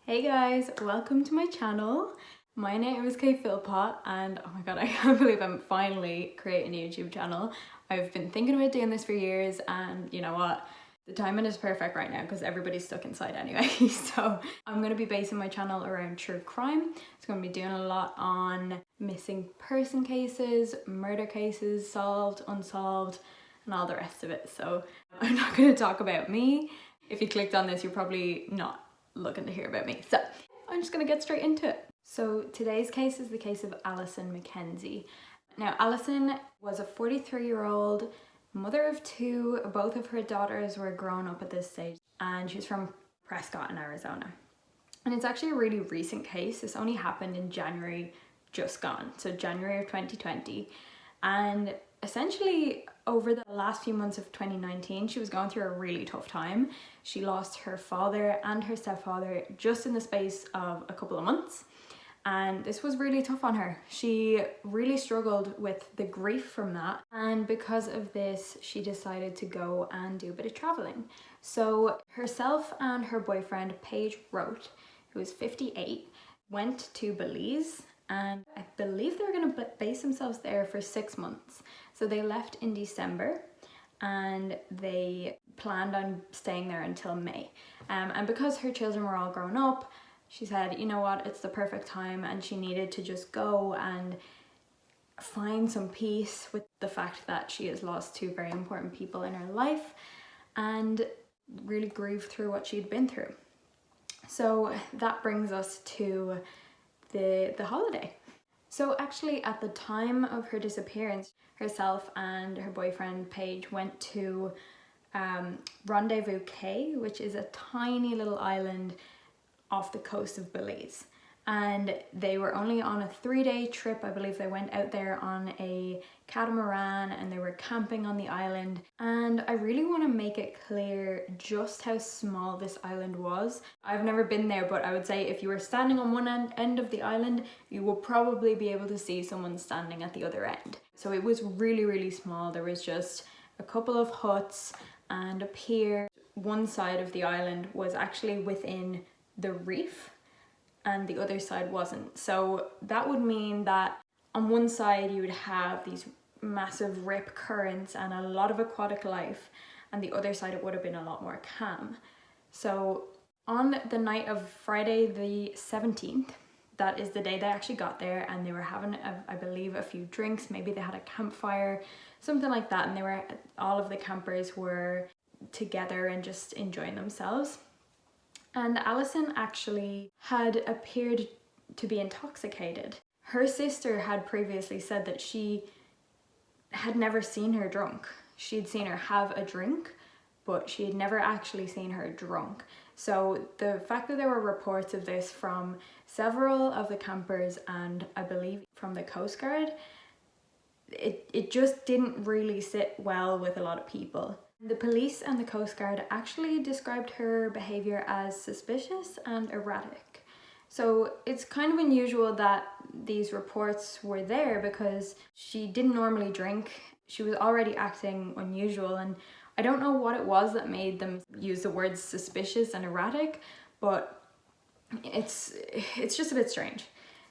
Hey guys, welcome to my channel. My name is Kay Philpott and oh my god, I can't believe I'm finally creating a YouTube channel. I've been thinking about doing this for years and you know what? The timing is perfect right now because everybody's stuck inside anyway. So I'm going to be basing my channel around true crime. It's going to be doing a lot on missing person cases, murder cases, solved, unsolved, and all the rest of it. So I'm not going to talk about me. If you clicked on this, you're probably not looking to hear about me. So I'm just gonna get straight into it. So today's case is the case of Alison Mackenzie. Now Alison was a 43-year-old mother of two. Both of her daughters were grown up at this stage and she's from Prescott in Arizona. And it's actually a really recent case. This only happened in January just gone, so January of 2020. And essentially over the last few months of 2019, she was going through a really tough time. She lost her father and her stepfather just in the space of a couple of months. And this was really tough on her. She really struggled with the grief from that. And because of this, she decided to go and do a bit of traveling. So herself and her boyfriend, Paige Rote, who was 58, went to Belize. And I believe they were going to base themselves there for 6 months. So they left in December and they planned on staying there until May. And because her children were all grown up, she said, you know what, it's the perfect time, and she needed to just go and find some peace with the fact that she has lost two very important people in her life and really grieve through what she'd been through. So that brings us to the holiday. So actually at the time of her disappearance, herself and her boyfriend Paige went to Rendezvous Cay, which is a tiny little island off the coast of Belize. And they were only on a 3-day trip. I believe they went out there on a catamaran and they were camping on the island. And I really want to make it clear just how small this island was. I've never been there, but I would say if you were standing on one end of the island, you will probably be able to see someone standing at the other end. So it was really, really small. There was just a couple of huts and a pier. One side of the island was actually within the reef and the other side wasn't. So that would mean that on one side you would have these massive rip currents and a lot of aquatic life, and the other side it would have been a lot more calm. So on the night of Friday the 17th, that is the day they actually got there, and they were having I believe a few drinks, maybe they had a campfire, something like that, and all of the campers were together and just enjoying themselves. And Alison actually had appeared to be intoxicated. Her sister had previously said that she had never seen her drunk. She'd seen her have a drink, but she had never actually seen her drunk. So the fact that there were reports of this from several of the campers and I believe from the Coast Guard, it just didn't really sit well with a lot of people. The police and the Coast Guard actually described her behaviour as suspicious and erratic. So it's kind of unusual that these reports were there because she didn't normally drink. She was already acting unusual, and I don't know what it was that made them use the words suspicious and erratic, but it's just a bit strange.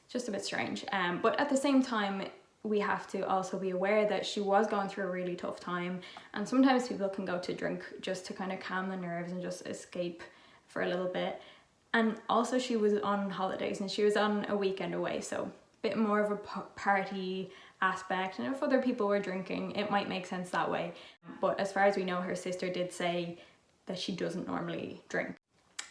Just a bit strange. But at the same time, we have to also be aware that she was going through a really tough time, and sometimes people can go to drink just to kind of calm the nerves and just escape for a little bit. And also she was on holidays and she was on a weekend away, so a bit more of a party aspect, and if other people were drinking it might make sense that way. But as far as we know, her sister did say that she doesn't normally drink.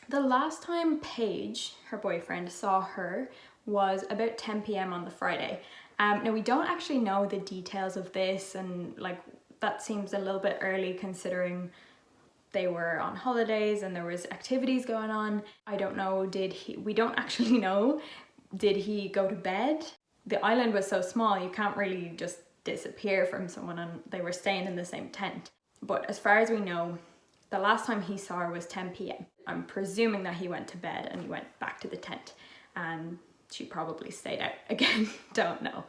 The last time Paige, her boyfriend, saw her was about 10 p.m. on the Friday. Now we don't actually know the details of this, and like that seems a little bit early considering they were on holidays and there was activities going on. I don't know, we don't actually know, did he go to bed? The island was so small you can't really just disappear from someone, and they were staying in the same tent. But as far as we know, the last time he saw her was 10 p.m. I'm presuming that he went to bed and he went back to the tent and she probably stayed out again. Don't know.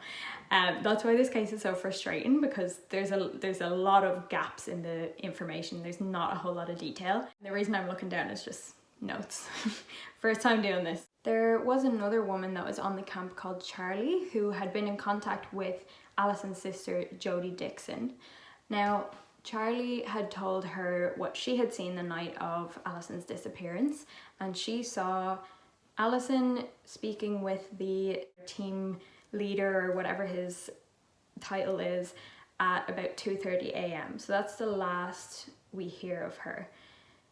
That's why this case is so frustrating, because there's a lot of gaps in the information. There's not a whole lot of detail. The reason I'm looking down is just notes. First time doing this. There was another woman that was on the camp called Charlie who had been in contact with Alison's sister Jodie Dixon. Now, Charlie had told her what she had seen the night of Alison's disappearance, and she saw Alison speaking with the team leader or whatever his title is at about 2:30 a.m. So that's the last we hear of her.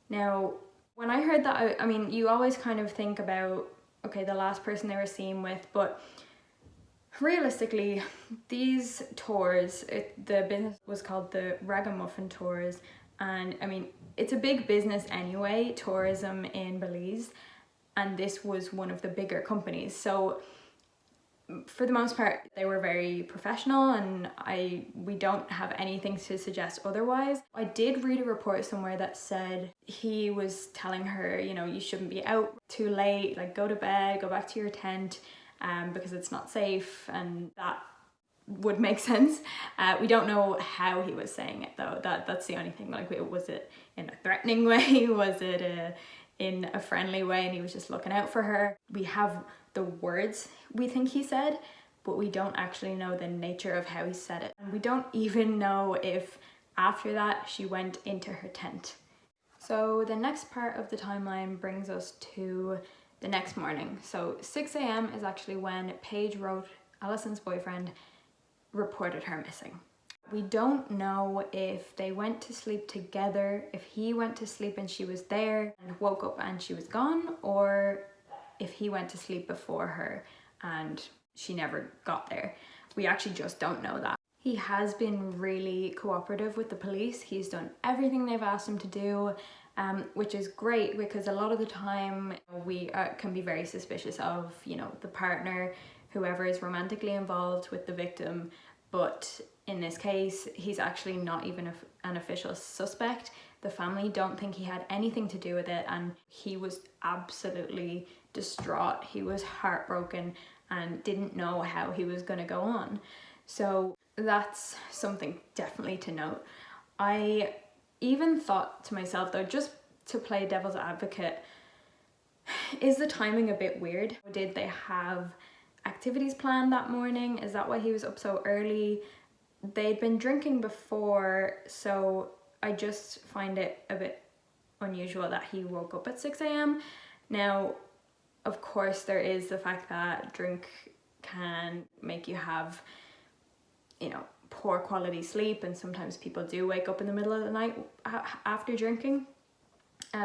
Now, when I heard that, I mean, you always kind of think about, okay, the last person they were seen with, but realistically, these tours, the business was called the Ragamuffin Tours, and I mean, it's a big business anyway, tourism in Belize, and this was one of the bigger companies. So for the most part, they were very professional, and we don't have anything to suggest otherwise. I did read a report somewhere that said he was telling her, you know, you shouldn't be out too late, like go to bed, go back to your tent, because it's not safe, and that would make sense. We don't know how he was saying it though. That's the only thing. Like, was it in a threatening way? Was it in a friendly way, and he was just looking out for her? We have the words we think he said, but we don't actually know the nature of how he said it. And we don't even know if after that she went into her tent. So the next part of the timeline brings us to the next morning. So 6 a.m. is actually when Paige wrote, Alison's boyfriend, reported her missing. We don't know if they went to sleep together, if he went to sleep and she was there and woke up and she was gone, or if he went to sleep before her and she never got there. We actually just don't know that. He has been really cooperative with the police. He's done everything they've asked him to do, which is great, because a lot of the time we can be very suspicious of, you know, the partner, whoever is romantically involved with the victim. But in this case, he's actually not even an official suspect. The family don't think he had anything to do with it, and he was absolutely distraught. He was heartbroken and didn't know how he was going to go on. So that's something definitely to note. I even thought to myself though, just to play devil's advocate, is the timing a bit weird? Did they have activities planned that morning? Is that why he was up so early? They'd been drinking before, so I just find it a bit unusual that he woke up at 6 a.m. Now, of course, there is the fact that drink can make you have, you know, poor quality sleep, and sometimes people do wake up in the middle of the night after drinking.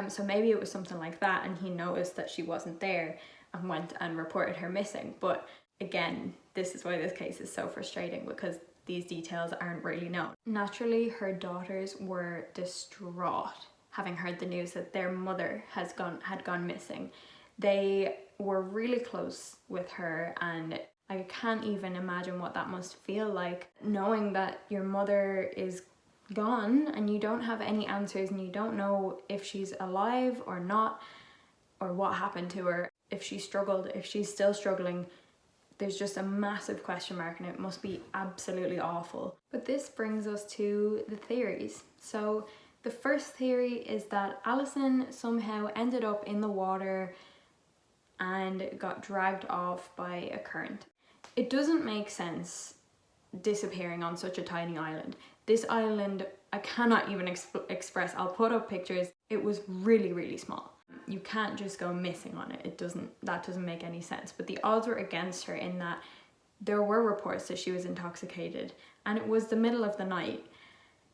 So maybe it was something like that, and he noticed that she wasn't there and went and reported her missing. But again, this is why this case is so frustrating, because these details aren't really known. Naturally, her daughters were distraught having heard the news that their mother had gone missing. They were really close with her, and I can't even imagine what that must feel like, knowing that your mother is gone and you don't have any answers, and you don't know if she's alive or not, or what happened to her, if she struggled, if she's still struggling. There's just a massive question mark, and it must be absolutely awful. But this brings us to the theories. So the first theory is that Alison somehow ended up in the water and got dragged off by a current. It doesn't make sense disappearing on such a tiny island. This island, I cannot even express. I'll put up pictures. It was really, really small. You can't just go missing on it. That doesn't make any sense. But the odds were against her in that there were reports that she was intoxicated, and it was the middle of the night,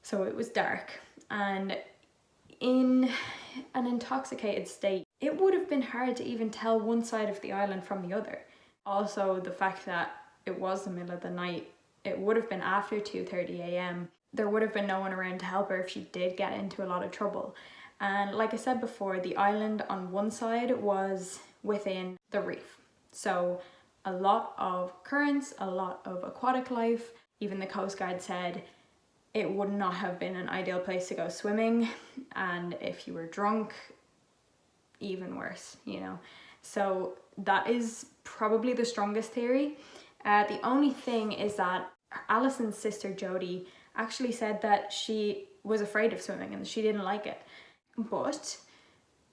so it was dark, and in an intoxicated state, it would have been hard to even tell one side of the island from the other. Also, the fact that it was the middle of the night, it would have been after 2:30 a.m. There would have been no one around to help her if she did get into a lot of trouble. And like I said before, the island on one side was within the reef. So a lot of currents, a lot of aquatic life. Even the Coast Guard said it would not have been an ideal place to go swimming. And if you were drunk, even worse, you know. So that is probably the strongest theory. The only thing is that Alison's sister Jodie actually said that she was afraid of swimming and she didn't like it. But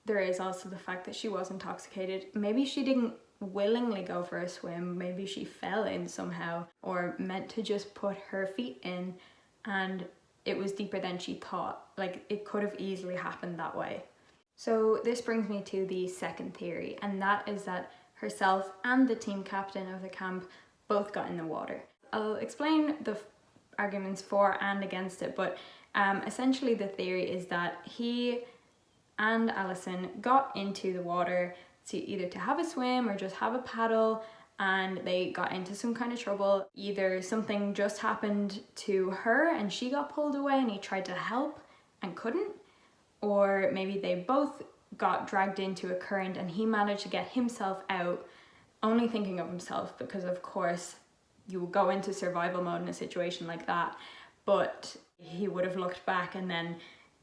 there is also the fact that she was intoxicated. Maybe she didn't willingly go for a swim, maybe she fell in somehow, or meant to just put her feet in and it was deeper than she thought. Like, it could have easily happened that way. So this brings me to the second theory, and that is that herself and the team captain of the camp both got in the water. I'll explain the arguments for and against it, but essentially the theory is that he and Alison got into the water to have a swim or just have a paddle, and they got into some kind of trouble. Either something just happened to her and she got pulled away and he tried to help and couldn't, or maybe they both got dragged into a current and he managed to get himself out, only thinking of himself, because of course you will go into survival mode in a situation like that, but he would have looked back and then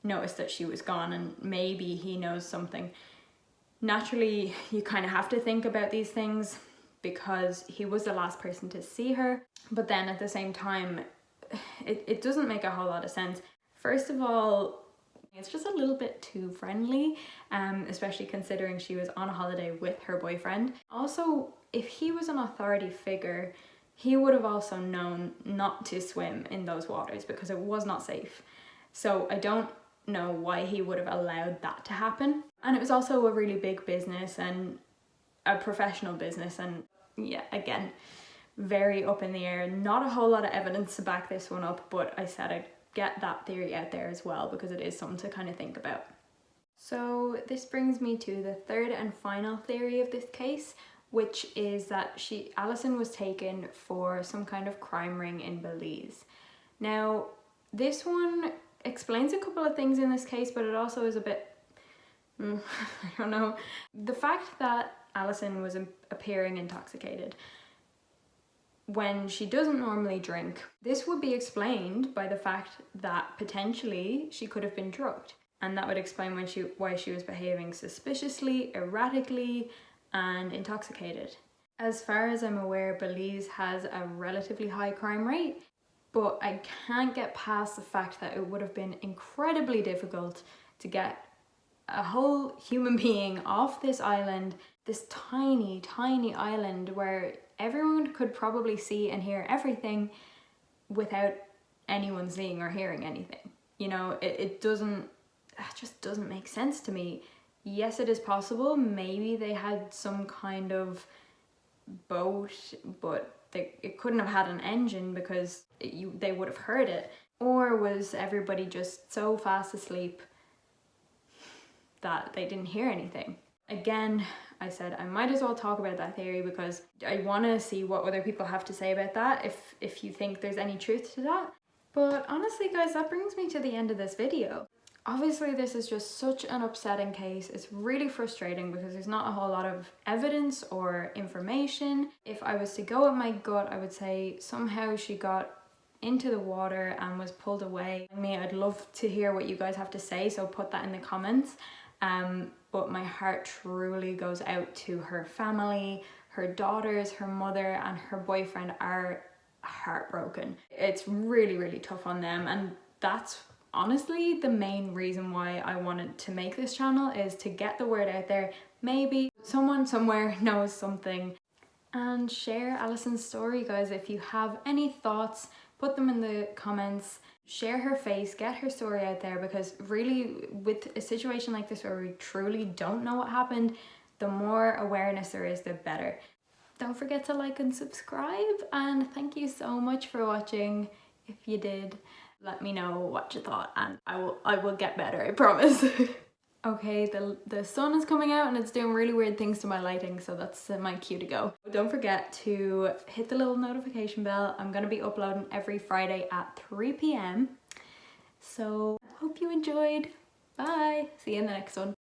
noticed that she was gone, and maybe he knows something. Naturally, you kind of have to think about these things because he was the last person to see her, but then at the same time, it doesn't make a whole lot of sense. First of all, it's just a little bit too friendly, especially considering she was on a holiday with her boyfriend. Also, if he was an authority figure, he would have also known not to swim in those waters because it was not safe. So I don't know why he would have allowed that to happen. And it was also a really big business and a professional business, and yeah, again, very up in the air. Not a whole lot of evidence to back this one up, but I said I'd get that theory out there as well because it is something to kind of think about. So this brings me to the third and final theory of this case, which is that Alison was taken for some kind of crime ring in Belize. Now, this one explains a couple of things in this case, but it also is a bit, I don't know. The fact that Alison was appearing intoxicated when she doesn't normally drink, this would be explained by the fact that potentially she could have been drugged, and that would explain why she was behaving suspiciously, erratically, and intoxicated. As far as I'm aware, Belize has a relatively high crime rate, but I can't get past the fact that it would have been incredibly difficult to get a whole human being off this island, this tiny, tiny island where everyone could probably see and hear everything without anyone seeing or hearing anything. You know, it just doesn't make sense to me. Yes, it is possible. Maybe they had some kind of boat, but it couldn't have had an engine because they would have heard it. Or was everybody just so fast asleep that they didn't hear anything? Again, I said I might as well talk about that theory because I want to see what other people have to say about that, if you think there's any truth to that. But honestly, guys, that brings me to the end of this video. Obviously, this is just such an upsetting case. It's really frustrating because there's not a whole lot of evidence or information. If I was to go with my gut, I would say somehow she got into the water and was pulled away. I'd love to hear what you guys have to say, so put that in the comments. But my heart truly goes out to her family, her daughters, her mother, and her boyfriend are heartbroken. It's really, really tough on them, and that's honestly the main reason why I wanted to make this channel, is to get the word out there. Maybe someone somewhere knows something. And share Alison's story, guys. If you have any thoughts, put them in the comments. Share her face, get her story out there, because really with a situation like this where we truly don't know what happened, the more awareness there is, the better. Don't forget to like and subscribe, and thank you so much for watching. If you did, let me know what you thought and I will get better, I promise. Okay, the sun is coming out and it's doing really weird things to my lighting, so that's my cue to go. Don't forget to hit the little notification bell. I'm going to be uploading every Friday at 3 p.m. So I hope you enjoyed. Bye! See you in the next one.